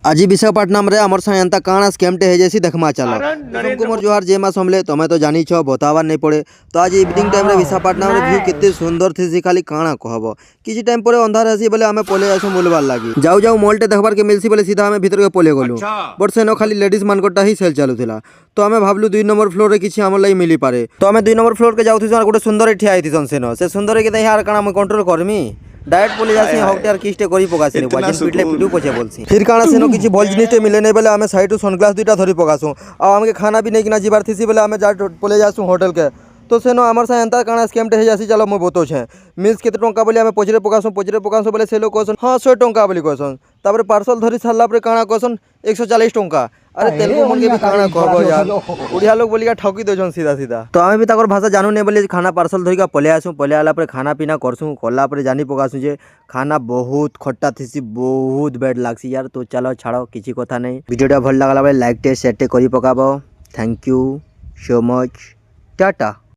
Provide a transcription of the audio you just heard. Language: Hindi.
आज विशाखापट्टनम रे आमर संगे एंता काଣା स्कैमटे हे जैसी देखमा चलो तुमको मोर जोहार जे मा समले तमे तो जानी छ बतावार नहीं पड़े। तो आज इवनिंग टाइम रे विशाखापट्टनम रे व्यू कितने सुंदर थी खाली काଣା कहब किसी टाइम पर अंधार हसी बोले आमे पले आसु बुलवार लागी जाऊ जाऊ मॉलटे देखबार के मिलसी बोले सीधा आमे भीतर के पले गलु बट सेनो खाली लेडीज मानकटा ही सेल चालुथिला। तो आमे भाबलु 2 नंबर फ्लोर रे किछि हमर लाई मिली पारे। तो आमे 2 नंबर फ्लोर के जाउथि गोटे सुंदर ठिया आइथिसन सेनो से सुंदर के यार काଣା हम कंट्रोल करमी डायरेक्ट बोले जासी हकटार किस्टे करी पकासी वाजन पिटले पिटू पछे बोलसी फिर काଣା सेनो किछि भल जिनिसटे मिले नै बेले आमे साइड सनग्लास दुइटा धरि पकासु आ हमके खाना भी नै किना जीवार थिसी बेले आमे जा पले जासु होटल के। तो सेनो आमर सा एंता काଣା स्कैमटे हे जासी चलो मो बतो छे मीन्स केते टंका बोले आमे पचरे पकासु बोले से लोग कहसन हां 100 टंका बोली कहसन तापर पार्सल धरि सारला पर काଣା कहसन 140 टंका। अरे तेलुगु मन के भी काଣା कहबो यार उड़िया लोग बोलिया ठकी देछन सीधा सीधा। तो आमे भी ताकर भाषा जानू नै बोले खाना पार्सल धरि का पले आसु पले आला पर खाना पीना करसु कला पर जानी पकासु जे खाना बहुत खट्टा थिसी बहुत बैड लागसी यार। तो चलो छाड़ो किछि कथा नै वीडियोटा भल लागला बेले लाइक टे शेयर टे करी पकाबो। Thank you so much Tata.